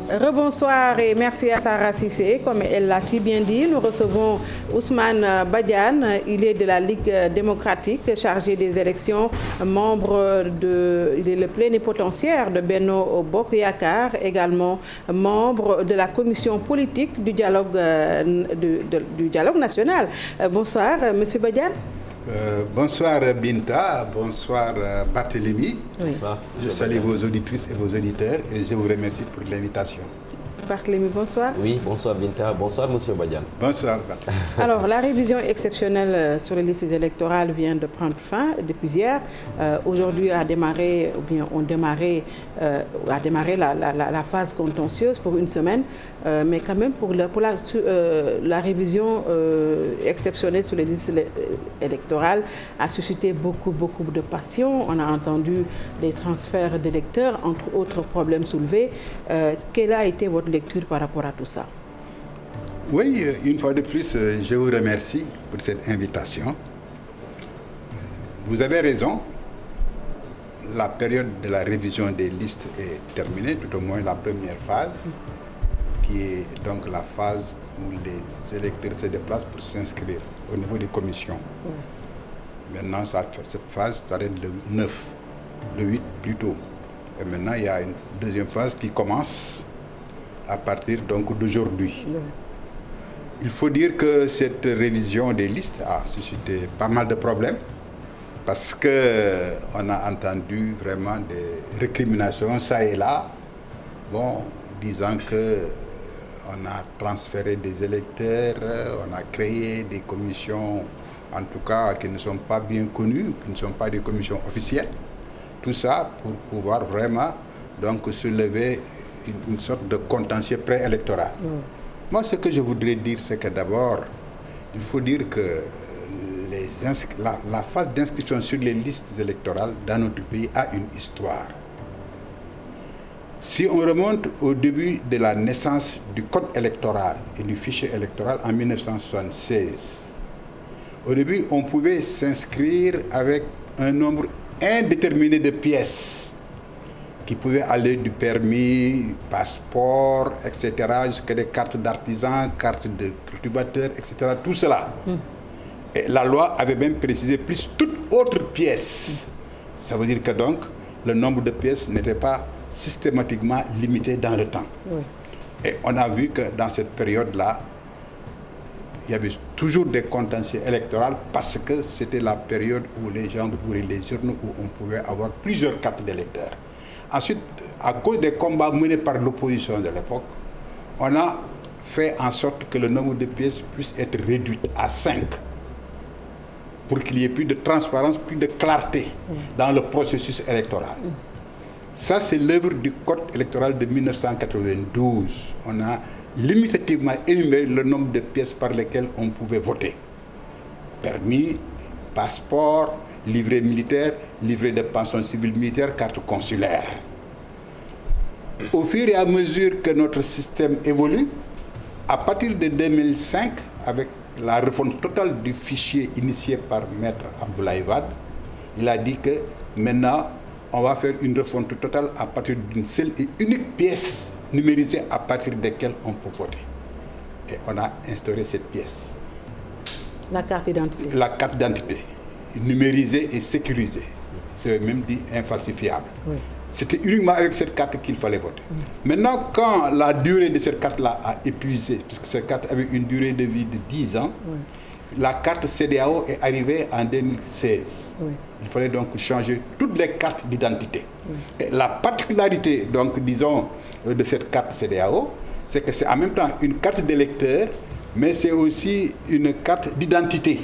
Rebonsoir et merci à Sarah Cissé. Comme elle l'a si bien dit, nous recevons Ousmane Badiane. Il est de la Ligue démocratique, chargé des élections, il est le plénipotentiaire de Benno Bokk Yakaar, également membre de la commission politique du dialogue, du dialogue national. Bonsoir, Monsieur Badiane. Bonsoir Binta, bonsoir Barthélémy. Bonsoir. Je salue vos auditrices et vos auditeurs et je vous remercie pour l'invitation. Barthélémy, bonsoir. Oui, bonsoir Binta, bonsoir Monsieur Badiane. Bonsoir. Alors, la révision exceptionnelle sur les listes électorales vient de prendre fin depuis hier. Aujourd'hui a démarré la phase contentieuse pour une semaine, mais quand même pour la révision exceptionnelle sur les listes électorales a suscité beaucoup de passion. On a entendu des transferts d'électeurs, entre autres problèmes soulevés. Quelle a été votre lecture par rapport à tout ça? Oui, une fois de plus, je vous remercie pour cette invitation. Vous avez raison, la période de la révision des listes est terminée, tout au moins la première phase, qui est donc la phase où les électeurs se déplacent pour s'inscrire au niveau des commissions. Maintenant, cette phase s'arrête le 9, le 8 plutôt. Et maintenant, il y a une deuxième phase qui commence à partir donc d'aujourd'hui. Il faut dire que cette révision des listes a suscité pas mal de problèmes parce qu'on a entendu vraiment des récriminations ça et là, disant qu'on a transféré des électeurs, on a créé des commissions, en tout cas qui ne sont pas bien connues, qui ne sont pas des commissions officielles. Tout ça pour pouvoir vraiment donc soulever une sorte de contentieux préélectoral. Moi, ce que je voudrais dire, c'est que d'abord, il faut dire que la phase d'inscription sur les listes électorales dans notre pays a une histoire. Si on remonte au début de la naissance du code électoral et du fichier électoral en 1976, au début, on pouvait s'inscrire avec un nombre indéterminé de pièces qui pouvaient aller du permis, passeport, etc., jusqu'à des cartes d'artisans, cartes de cultivateurs, etc., tout cela. Et la loi avait même précisé plus toute autre pièce. Ça veut dire que donc, le nombre de pièces n'était pas systématiquement limité dans le temps. Et on a vu que dans cette période-là, il y avait toujours des contentieux électoraux parce que c'était la période où les gens ouvraient les journaux, où on pouvait avoir plusieurs cartes d'électeurs. Ensuite, à cause des combats menés par l'opposition de l'époque, on a fait en sorte que le nombre de pièces puisse être réduit à 5 pour qu'il y ait plus de transparence, plus de clarté dans le processus électoral. Ça, c'est l'œuvre du Code électoral de 1992. On a limitativement énuméré le nombre de pièces par lesquelles on pouvait voter. Permis, passeport, livret militaire, livret de pension civile militaire, carte consulaire. Au fur et à mesure que notre système évolue, à partir de 2005, avec la refonte totale du fichier initié par Maître Abdoulaye Wade, il a dit que maintenant, on va faire une refonte totale à partir d'une seule et unique pièce numérisée à partir desquelles on peut voter. Et on a instauré cette pièce. La carte d'identité. La carte d'identité, numérisée et sécurisée. C'est même dit infalsifiable. C'était uniquement avec cette carte qu'il fallait voter. Maintenant, quand la durée de cette carte-là a épuisé, puisque cette carte avait une durée de vie de 10 ans, la carte CEDEAO est arrivée en 2016. Il fallait donc changer toutes les cartes d'identité. Et la particularité, donc, disons, de cette carte CEDEAO, c'est que c'est en même temps une carte d'électeur, mais c'est aussi une carte d'identité.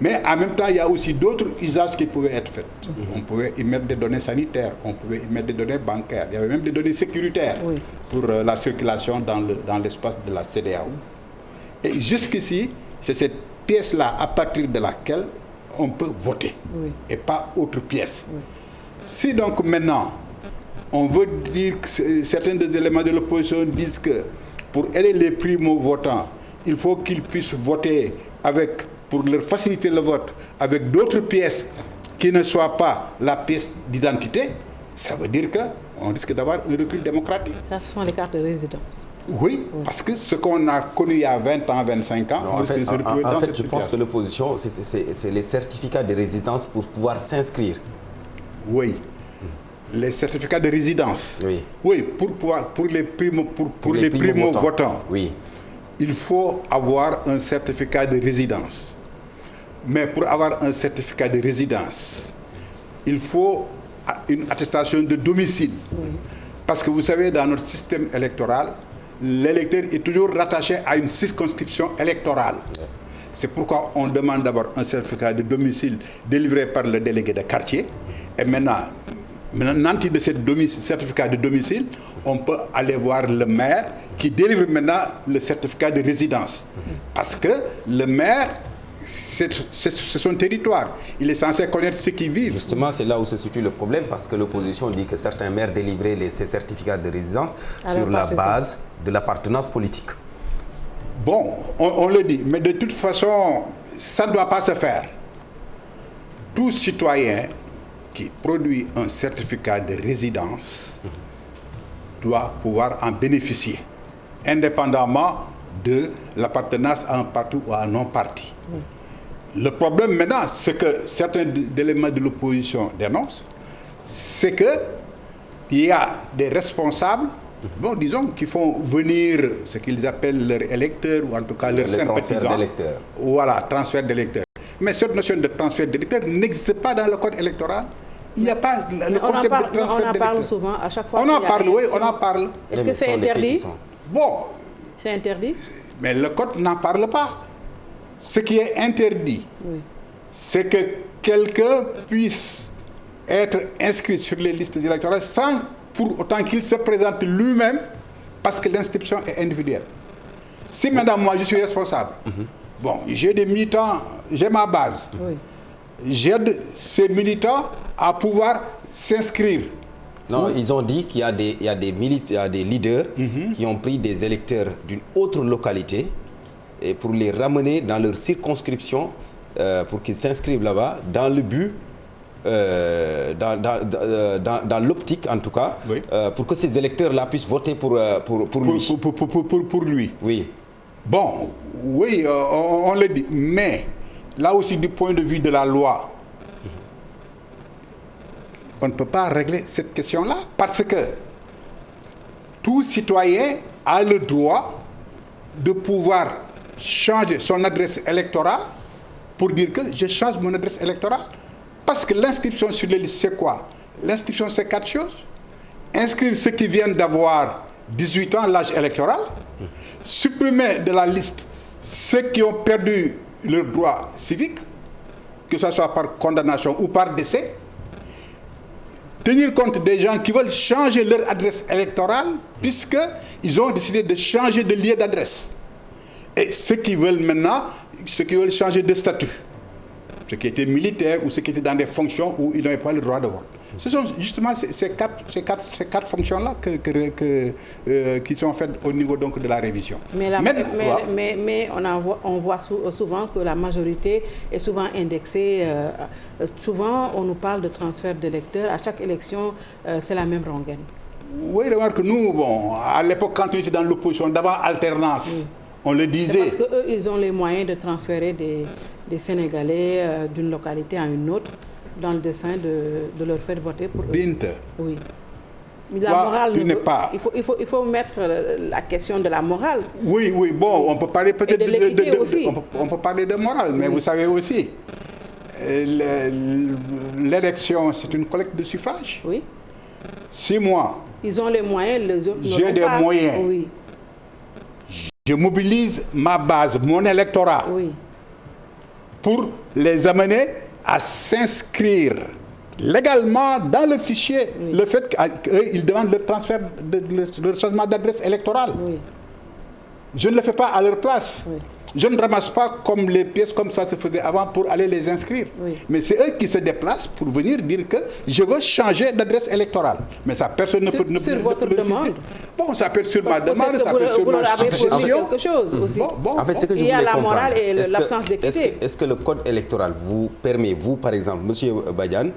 Mais en même temps, il y a aussi d'autres usages qui pouvaient être faits. On pouvait y mettre des données sanitaires, on pouvait y mettre des données bancaires, il y avait même des données sécuritaires pour la circulation dans l'espace de la CEDEAO. Et jusqu'ici, c'est cette pièce-là à partir de laquelle on peut voter, et pas autre pièce. Si donc maintenant, on veut dire que certains des éléments de l'opposition disent que pour aider les primo-votants, il faut qu'ils puissent voter pour leur faciliter le vote, avec d'autres pièces qui ne soient pas la pièce d'identité, ça veut dire qu'on risque d'avoir un recul démocratique. Ça, ce sont les cartes de résidence. Oui, parce que ce qu'on a connu il y a 20 ans, 25 ans, non, on risque de se retrouver dans cette je situation. pense que l'opposition, c'est les certificats de résidence pour pouvoir s'inscrire. Oui. Les certificats de résidence. Oui. Oui, pour les primo-votants. Oui. Il faut avoir un certificat de résidence. Mais pour avoir un certificat de résidence, il faut une attestation de domicile. Oui. Parce que vous savez, dans notre système électoral, l'électeur est toujours rattaché à une circonscription électorale. Oui. C'est pourquoi on demande d'abord un certificat de domicile délivré par le délégué de quartier. Et maintenant, nanti de ce certificat de domicile, on peut aller voir le maire qui délivre maintenant le certificat de résidence. Parce que le maire, c'est son territoire. Il est censé connaître ceux qui vivent. Justement, c'est là où se situe le problème, parce que l'opposition dit que certains maires délivraient ces certificats de résidence sur la base de l'appartenance politique. Bon, on le dit, mais de toute façon, ça ne doit pas se faire. Tout citoyen qui produit un certificat de résidence doit pouvoir en bénéficier, indépendamment de l'appartenance à un parti ou à un non-parti. Le problème maintenant, c'est que certains éléments de l'opposition dénoncent, c'est qu'il y a des responsables, bon, disons, qui font venir ce qu'ils appellent leurs électeurs, ou en tout cas leurs sympathisants. Voilà, transfert d'électeurs. Mais cette notion de transfert d'électeurs n'existe pas dans le code électoral. Il n'y a pas le concept de transfert d'électeurs. On en parle souvent, à chaque fois. On en parle, oui, on en parle. Est-ce que c'est interdit? Bon. C'est interdit? Mais le code n'en parle pas. Ce qui est interdit, oui, c'est que quelqu'un puisse être inscrit sur les listes électorales sans pour autant qu'il se présente lui-même, parce que l'inscription est individuelle. Si maintenant moi je suis responsable, bon, j'ai des militants, j'ai ma base, oui, j'aide ces militants à pouvoir s'inscrire. Non, oui, ils ont dit qu'il y a des leaders qui ont pris des électeurs d'une autre localité et pour les ramener dans leur circonscription pour qu'ils s'inscrivent là-bas dans le but, dans l'optique en tout cas, oui, pour que ces électeurs-là puissent voter pour lui. Pour lui. Oui. Bon, oui, on le dit, mais là aussi du point de vue de la loi, on ne peut pas régler cette question-là parce que tout citoyen a le droit de pouvoir changer son adresse électorale pour dire que je change mon adresse électorale. Parce que l'inscription sur les listes, c'est quoi? L'inscription, c'est 4 choses. Inscrire ceux qui viennent d'avoir 18 ans, l'âge électoral. Supprimer de la liste ceux qui ont perdu leurs droits civiques, que ce soit par condamnation ou par décès. Tenir compte des gens qui veulent changer leur adresse électorale puisqu'ils ont décidé de changer de lieu d'adresse. Et ceux qui veulent maintenant, ceux qui veulent changer de statut, ceux qui étaient militaires ou ceux qui étaient dans des fonctions où ils n'avaient pas le droit de vote. Ce sont justement ces quatre fonctions-là qui sont faites au niveau donc de la révision. Mais on voit souvent que la majorité est souvent indexée. Souvent, on nous parle de transfert d'électeurs. À chaque élection, c'est la même rengaine. Oui, remarque, nous, bon, à l'époque, quand on était dans l'opposition, d'avant alternance, oui, on le disait. C'est parce qu'eux, ils ont les moyens de transférer des Sénégalais d'une localité à une autre, dans le dessein de leur faire voter pour eux. Oui. Mais la morale, il faut mettre la question de la morale. Oui, oui, bon, on peut parler peut-être de l'équité aussi. On peut parler de morale, mais oui, vous savez aussi, l'élection, c'est une collecte de suffrage. Oui. Si moi, ils ont les moyens, les autres j'ai des moyens. Oui. Je mobilise ma base, mon électorat, oui, pour les amener à s'inscrire légalement dans le fichier, oui, le fait qu'ils demandent le transfert, le changement d'adresse électorale. Oui. Je ne le fais pas à leur place. Oui. je ne ramasse pas comme les pièces comme ça se faisait avant pour aller les inscrire. Oui. Mais c'est eux qui se déplacent pour venir dire que je veux changer d'adresse électorale. Mais ça, personne ne peut... Sur votre demande. Bon, ça peut être sur ma demande, ça peut être sur vous ma leur avez posé suggestion. quelque chose aussi. En fait, ce que je Il y a voulais la comprendre, morale et l'absence d'équité. Est-ce que le code électoral vous permet, vous par exemple, monsieur Badiane,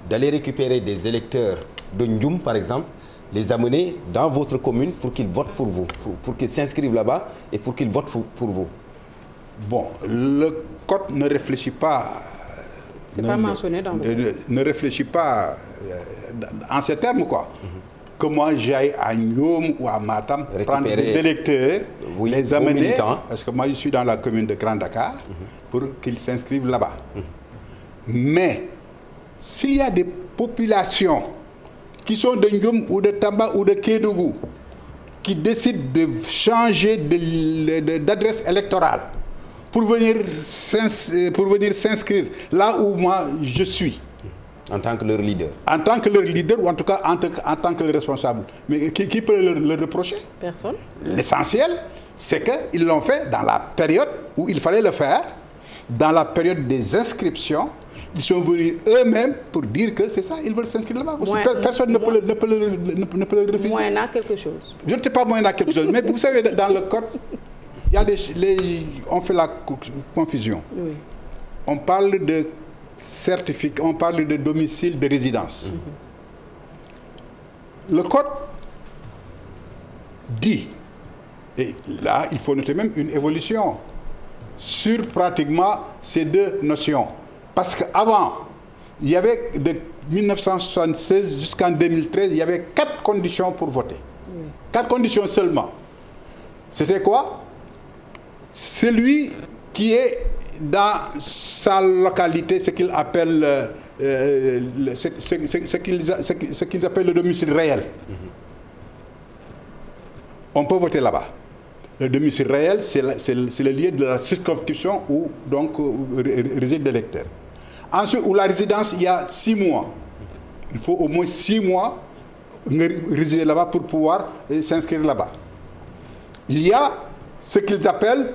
d'aller récupérer des électeurs de Ndioum par exemple, les amener dans votre commune pour qu'ils votent pour vous, pour qu'ils s'inscrivent là-bas et pour qu'ils votent pour vous? Bon, le code ne réfléchit pas... C'est pas mentionné dans le ne réfléchit pas en ces termes, quoi. Que moi j'aille à Ndioum ou à Matam prendre des électeurs, oui, les amener, parce que moi je suis dans la commune de Grand Dakar, pour qu'ils s'inscrivent là-bas. Mais s'il y a des populations qui sont de Ndioum ou de Tamba ou de Kédougou qui décident de changer d'adresse électorale pour venir s'inscrire là où moi je suis, en tant que leur leader. En tant que leur leader ou en tout cas en tant que responsable. Mais qui peut le reprocher? Personne. L'essentiel, c'est qu'ils l'ont fait dans la période où il fallait le faire, dans la période des inscriptions. Ils sont venus eux-mêmes pour dire que c'est ça, ils veulent s'inscrire là-bas. Personne ne peut le refuser. Moyennant quelque chose. Je ne sais pas moyennant quelque chose, mais vous savez, dans le code, il y a on fait la confusion. Oui. On parle de certificat, on parle de domicile de résidence. Le code dit, et là il faut noter même une évolution sur pratiquement ces deux notions. Parce qu'avant, il y avait de 1976 jusqu'en 2013, il y avait 4 conditions pour voter. 4 conditions seulement. C'était quoi? Celui qui est dans sa localité, ce qu'il appelle ce qu'ils appellent le domicile réel. On peut voter là-bas. Le domicile réel, c'est le lieu de la circonscription où donc réside l'électeur. Ensuite, où la résidence, il y a 6 mois. Il faut au moins 6 mois résider là-bas pour pouvoir s'inscrire là-bas. Il y a ce qu'ils appellent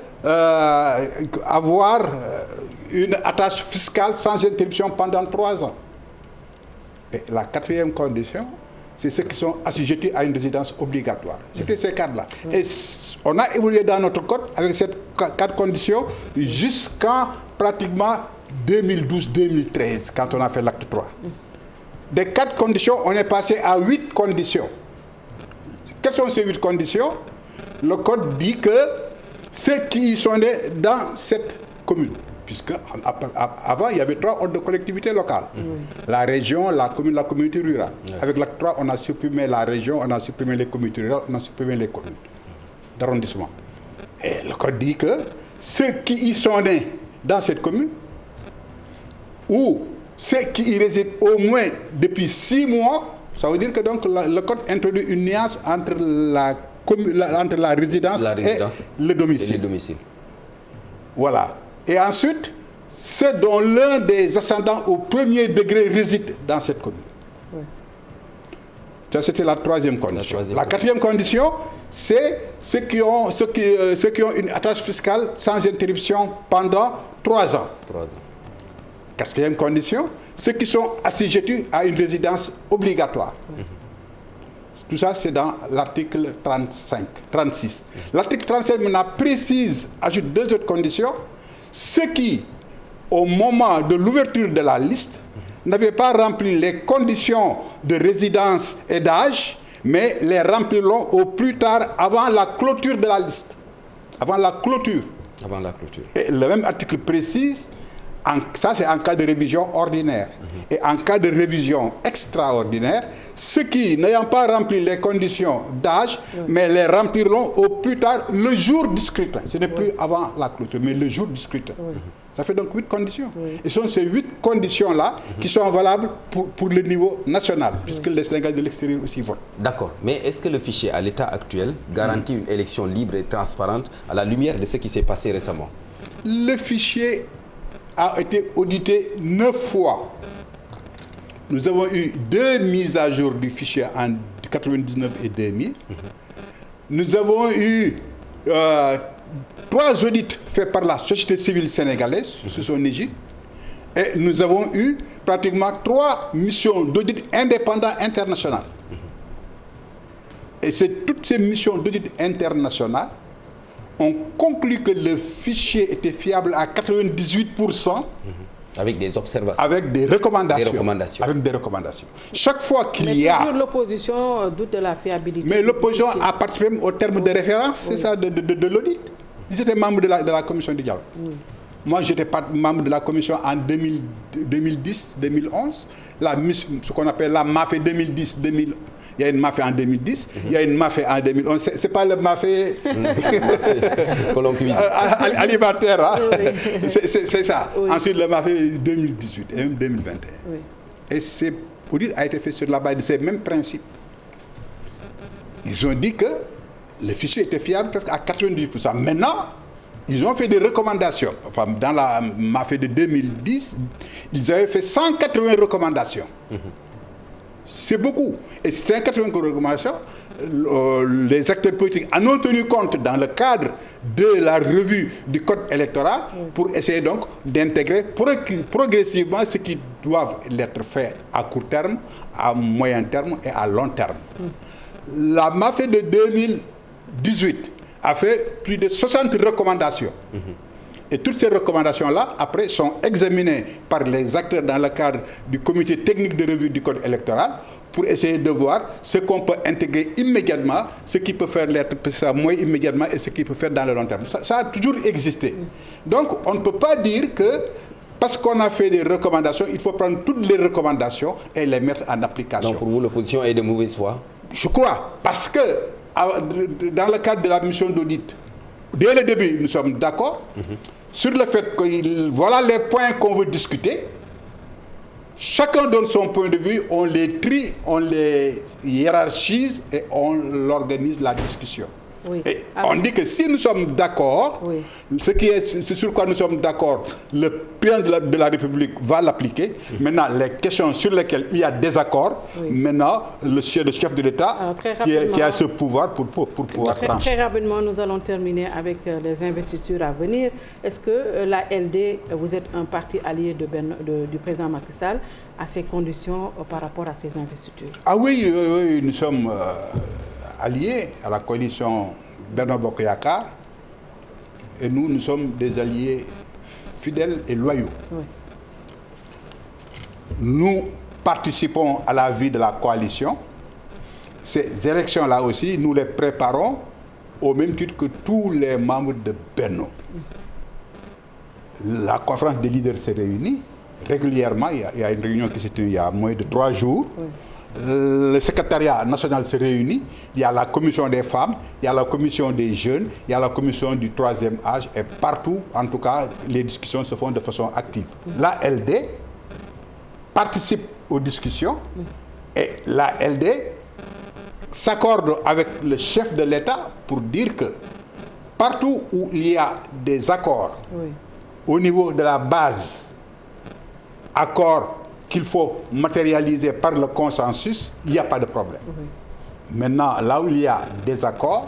avoir une attache fiscale sans interruption pendant 3 ans. Et la 4e condition, c'est ceux qui sont assujettis à une résidence obligatoire. C'était ces 4-là. Et on a évolué dans notre code avec ces 4 conditions jusqu'en pratiquement 2012-2013, quand on a fait l'acte 3. Des 4 conditions, on est passé à 8 conditions. Quelles sont ces 8 conditions? Le code dit que ceux qui sont nés dans cette commune, puisque avant il y avait 3 ordres de collectivités locales. La région, la commune, la communauté rurale. Avec l'acte 3, on a supprimé la région, on a supprimé les communautés rurales, on a supprimé les communes d'arrondissement. Et le code dit que ceux qui y sont nés dans cette commune, ou ceux qui y résident au moins depuis 6 mois, ça veut dire que donc le code introduit une nuance entre la résidence et le domicile. Voilà. Et ensuite, ceux dont l'un des ascendants au premier degré réside dans cette commune. Oui. Ça, c'était la 3e condition. La 4e condition, c'est ceux qui ont une attache fiscale sans interruption pendant 3 ans. 4e condition, ceux qui sont assujettis à une résidence obligatoire. Tout ça, c'est dans l'article 36. L'article 35 maintenant précise, ajoute 2 autres conditions. Ceux qui, au moment de l'ouverture de la liste, n'avaient pas rempli les conditions de résidence et d'âge, mais les rempliront au plus tard avant la clôture de la liste. Avant la clôture. Et le même article précise, ça c'est en cas de révision ordinaire. Et en cas de révision extraordinaire, ceux qui n'ayant pas rempli les conditions d'âge, mais les rempliront au plus tard le jour du scrutin. Ce n'est plus avant la clôture, mais le jour du scrutin. Ça fait donc 8 conditions. Et ce sont ces 8 conditions-là qui sont valables pour le niveau national, puisque les Sénégalais de l'extérieur aussi votent. D'accord. Mais est-ce que le fichier, à l'état actuel, garantit une élection libre et transparente à la lumière de ce qui s'est passé récemment? Le fichier a été audité 9 fois. Nous avons eu 2 mises à jour du fichier en 1999 et 2000. Nous avons eu 3 audits faits par la société civile sénégalaise, sous son égide, et nous avons eu pratiquement 3 missions d'audit indépendants internationales. Et c'est toutes ces missions d'audit internationales ont conclu que le fichier était fiable à 98%. Avec des observations. Avec des recommandations. Avec des recommandations. Chaque fois qu'il y a... Mais toujours l'opposition doute de la fiabilité. Mais l'opposition a participé au terme de référence, c'est ça, de l'audit. Ils étaient membres de la commission du dialogue. Oui. Moi, j'étais membre de la commission en 2010-2011. Ce qu'on appelle la MAFE 2010-2011. Il y a une MAFE en 2010, il y a une MAFE en 2011. Ce n'est pas le MAFE alimentaire. Hein? Oui. C'est ça. Oui. Ensuite, le MAFE 2018 et même 2021. Oui. Et cet audit a été fait sur la base de ces mêmes principes. Ils ont dit que le fichier était fiable presque à 98%. Maintenant, ils ont fait des recommandations. Dans la MAFE de 2010, ils avaient fait 180 recommandations. C'est beaucoup. Et ces 180 recommandations, les acteurs politiques en ont tenu compte dans le cadre de la revue du code électoral pour essayer donc d'intégrer progressivement ce qui doit être fait à court terme, à moyen terme et à long terme. La MAFE de 2018 a fait plus de 60 recommandations. Et toutes ces recommandations-là, après, sont examinées par les acteurs dans le cadre du comité technique de revue du code électoral pour essayer de voir ce qu'on peut intégrer immédiatement, ce qui peut faire l'être moins immédiatement et ce qui peut faire dans le long terme. Ça a toujours existé. Donc, on ne peut pas dire que parce qu'on a fait des recommandations, il faut prendre toutes les recommandations et les mettre en application. Donc, pour vous, l'opposition est de mauvaise foi? Je crois, parce que dans le cadre de la mission d'audit, dès le début, nous sommes d'accord sur le fait que voilà les points qu'on veut discuter. Chacun donne son point de vue, on les trie, on les hiérarchise et on organise la discussion. Oui. Et on dit que si nous sommes d'accord, ce sur quoi nous sommes d'accord, le président de la République va l'appliquer. Maintenant, les questions sur lesquelles il y a désaccord, maintenant, le chef de l'État qui a ce pouvoir pour pouvoir trancher. Très rapidement, nous allons terminer avec les investitures à venir. Est-ce que la LD, vous êtes un parti allié du président Macky Sall, à ces conditions par rapport à ces investitures? Ah oui, nous sommes alliés à la coalition Benno Bokk Yakaar et nous sommes des alliés fidèles et loyaux. Oui. Nous participons à la vie de la coalition. Ces élections-là aussi, nous les préparons au même titre que tous les membres de Benno. La conférence des leaders s'est réunie régulièrement. Il y a une réunion qui s'est tenue il y a moins de 3 jours. Oui. Le secrétariat national se réunit, il y a la commission des femmes, il y a la commission des jeunes, il y a la commission du 3e âge et partout, en tout cas, les discussions se font de façon active. La LD participe aux discussions et la LD s'accorde avec le chef de l'État pour dire que partout où il y a des accords au niveau de la base, accords qu'il faut matérialiser par le consensus, il n'y a pas de problème. Maintenant, là où il y a des accords,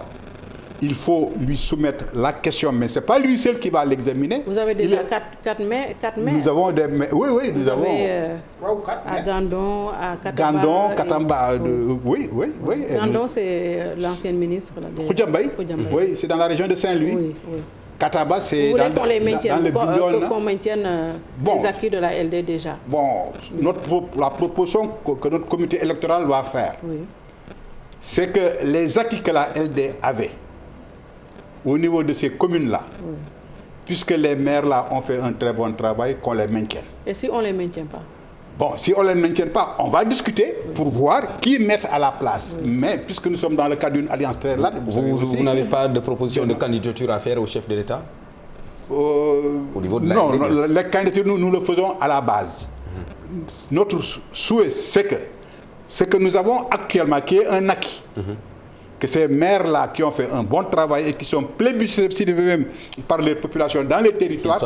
il faut lui soumettre la question, mais ce n'est pas lui seul qui va l'examiner. Vous avez déjà 4 mai. Nous avons des maires. Oui, nous avons 3 ou 4 à Gandon, à Katamba. Gandon, Katamba, oui. Gandon, c'est l'ancienne ministre. Khoudiambay. Oui, c'est dans la région de Saint-Louis. Oui. Kataba, c'est dans le qu'on maintienne les acquis de la LD déjà. Bon, la proposition que notre comité électoral va faire, c'est que les acquis que la LD avait au niveau de ces communes-là, puisque les maires là ont fait un très bon travail, qu'on les maintienne. Et si on ne les maintient pas? Bon, si on ne les maintient pas, on va discuter pour voir qui mettre à la place. Mais puisque nous sommes dans le cadre d'une alliance très large... Vous n'avez pas de proposition de candidature à faire au chef de l'État au niveau de la non, les candidatures, nous le faisons à la base. Notre souhait, c'est que ce que nous avons actuellement, qui est un acquis, que ces maires-là qui ont fait un bon travail et qui sont plébiscités même par les populations dans les territoires,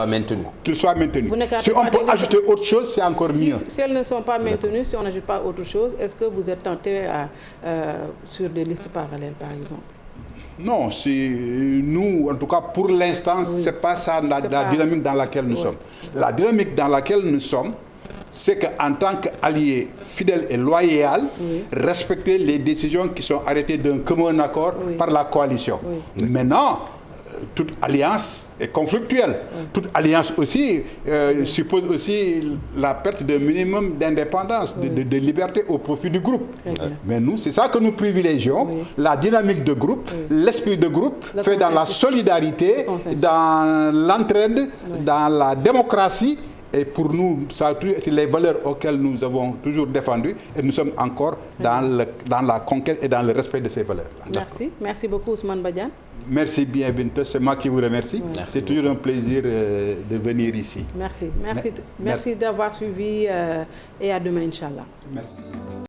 qu'ils soient maintenus. Si on peut ajouter autre chose, c'est encore mieux. Si elles ne sont pas maintenues, si on n'ajoute pas autre chose, est-ce que vous êtes tenté sur des listes parallèles, par exemple? Non, nous, en tout cas pour l'instant, c'est pas ça la dynamique dans laquelle nous sommes. La dynamique dans laquelle nous sommes, c'est qu'en tant qu'alliés fidèles et loyaux, respecter les décisions qui sont arrêtées d'un commun accord par la coalition. Maintenant, toute alliance est conflictuelle. Toute alliance aussi suppose aussi la perte d'un minimum d'indépendance, de liberté au profit du groupe. Mais nous, c'est ça que nous privilégions, la dynamique de groupe, l'esprit de groupe, fait dans la solidarité, dans l'entraide, dans la démocratie. Et pour nous, ça a toujours été les valeurs auxquelles nous avons toujours défendu et nous sommes encore dans la conquête et dans le respect de ces valeurs. Merci. Merci beaucoup Ousmane Badiane. Merci bien Binta, c'est moi qui vous remercie. C'est toujours un plaisir de venir ici. Merci d'avoir suivi et à demain Inch'Allah. Merci.